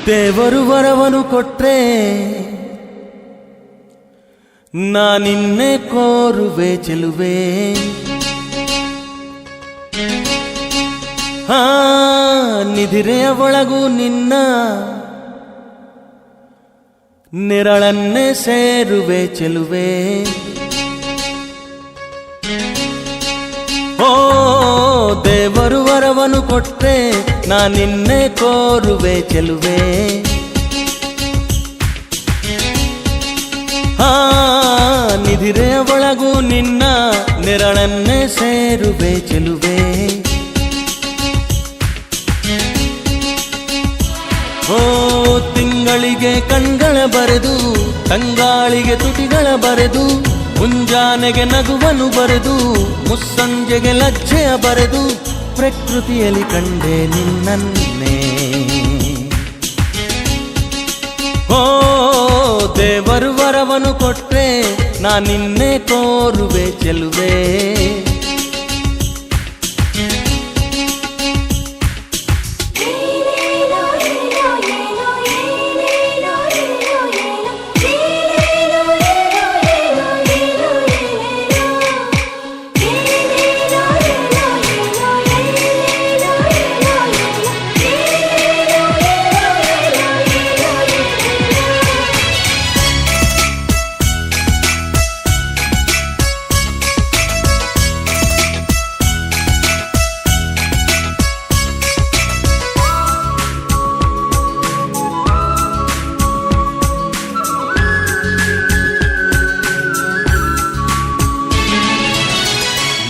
ದೇವರು ವರವನು ಕೊಟ್ರೆ ನಾನಿನ್ನೆ ಕೋರುವೆ ಚೆಲುವೆ. ನಿಧಿರೆಯ ಒಳಗೂ ನಿನ್ನ ನೆರಳನ್ನೇ ಸೇರುವೆ ಚೆಲುವೆ. ಓ ದೇವರು ವರವನು ಕೊಟ್ರೆ ನಾನಿನ್ನೆ ಕೋರುವೆ ಚೆಲುವೆ. ನಿಧಿರೆಯ ಒಳಗೂ ನಿನ್ನ ನೆರಳನ್ನೇ ಸೇರುವೆ ಚೆಲುವೆ. ಓ ತಿಂಗಳಿಗೆ ಕಣ್ಗಳ ಬರೆದು ತಂಗಾಳಿಗೆ ತುಟಿಗಳ ಬರೆದು ಮುಂಜಾನೆಗೆ ನಗುವನು ಬರೆದು ಮುಸ್ಸಂಜೆಗೆ ಲಜ್ಜೆಯ ಬರೆದು ಪ್ರಕೃತಿಯಲ್ಲಿ ಕಂಡೆ ನಿನ್ನನ್ನೇ. ಓ ದೇವರು ವರವನು ಕೊಟ್ರೆ ನಾನಿನ್ನೆ ಕೋರುವೆ ಚೆಲುವೆ.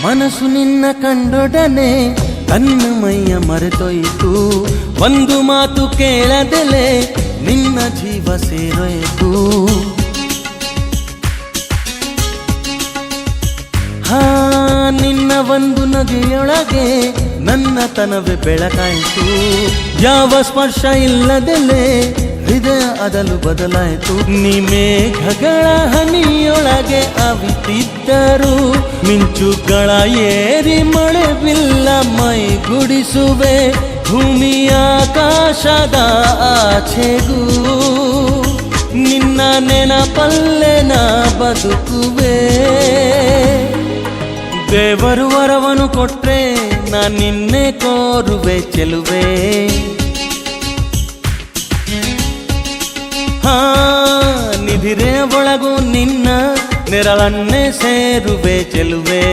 ಮನಸ್ಸು ನಿನ್ನ ಕಂಡೊಡನೆ ತನ್ನ ಮೈಯ ಮರೆತೊಯ್ತು. ಒಂದು ಮಾತು ಕೇಳದೆಲೆ ನಿನ್ನ ಜೀವ ಸೇರೊಯ್ತು. ನಿನ್ನ ಒಂದು ನದಿಯೊಳಗೆ ನನ್ನ ತನವೇ ಬೆಳಕಾಯಿತು. ಯಾವ ಸ್ಪರ್ಶ ಇಲ್ಲದೆಲೆ ಹೃದಯ ಅದಲು ಬದಲಾಯಿತು. ಮೇಘಗಳ ಹನಿಯೊಳಗೆ ಅವಿತಿದ್ದರು ಮಿಂಚುಗಳ ಏರಿ ಮಳೆ ಬಿಲ್ಲ ಮೈಗುಡಿಸುವೆ. ಭೂಮಿಯ ಆಕಾಶದ ಆಚೆಗೂ ನಿನ್ನ ನೆನಪಲ್ಲೇ ನಾ ಬದುಕುವೆ. ದೇವರು ವರವನು ಕೊಟ್ರೆ ನಾನಿನ್ನೆ ಕೋರುವೆ ಚೆಲುವೆ. ನಿಧಿರೆಯ ಒಳಗೂ ನಿನ್ನ ನೆರಳನ್ನೇ ಸೇರುವೆ ಚೆಲುವೆ.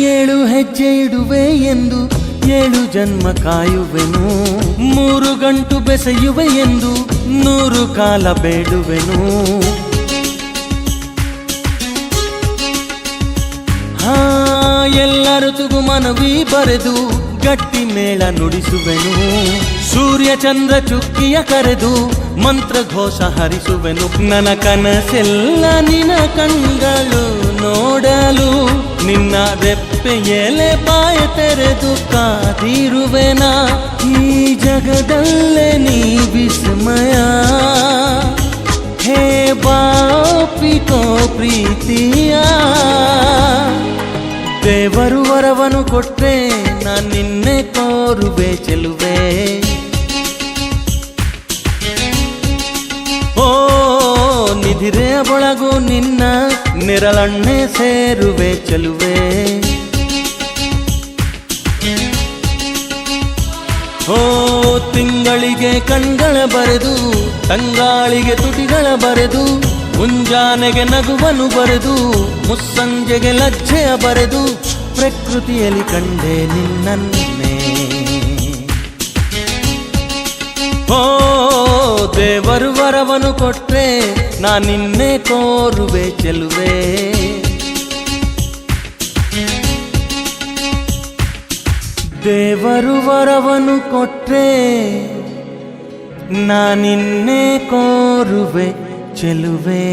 ಏಳು ಹೆಜ್ಜೆ ಇಡುವೆ ಎಂದು 7 ಜನ್ಮ ಕಾಯುವೆನು. 3 ಗಂಟು ಬೆಸೆಯುವೆ ಎಂದು 100 ಕಾಲ ಬೇಡುವೆನು. ಎಲ್ಲ ಋತುಗೂ ಮನವಿ ಬರೆದು ಗಟ್ಟಿ ಮೇಳ ನುಡಿಸುವೆನು. ಸೂರ್ಯ ಚಂದ್ರ ಚುಕ್ಕಿಯ ಕರೆದು ಮಂತ್ರ ಘೋಷ ಹರಿಸುವೆನು. ನನ್ನ ಕನಸೆಲ್ಲ ನಿನ್ನ ಕಣ್ಗಳು ನೋಡಲು ನಿನ್ನ ರೆಪ್ಪೆಯಲೆ ಬಾಯ ತೆರೆದು ಕಾದಿರುವೆನ. ಈ ಜಗದಲ್ಲೇ ನೀ ವಿಸ್ಮಯ. ಹೇ ಬಾಪಿಕೋ ಪ್ರೀತಿಯ. ದೇವರು ವರವನು ಕೊಟ್ರೆ ನಾನಿನ್ನೆ ಕೋರುವೆ ಚೆಲುವೆ. ಓ ನಿಧಿರೆಯ ಒಳಗೂ ನಿನ್ನ ನೆರಳನ್ನೇ ಸೇರುವೆ ಚೆಲುವೆ. ಓ ತಿಂಗಳಿಗೆ ಕಣ್ಗಳ ಬರೆದು ತಂಗಾಳಿಗೆ ತುಟಿಗಳ ಬರೆದು ಮುಂಜಾನೆಗೆ ನಗುವನು ಬರೆದು ಮುಸ್ಸಂಜೆಗೆ ಲಜ್ಜೆಯ ಬರೆದು ಪ್ರಕೃತಿಯಲ್ಲಿ ಕಂಡೆ ನಿನ್ನನ್ನೇ. ಓ ವರವನು ಕೊಟ್ರೆ ನಾ ನಿನ್ನೆ ಕೋರುವೆ ಚೆಲುವೆ. ದೇವರು ವರವನು ಕೊಟ್ರೆ ನಾ ನಿನ್ನೆ ಕೋರುವೆ ಚೆಲುವೆ.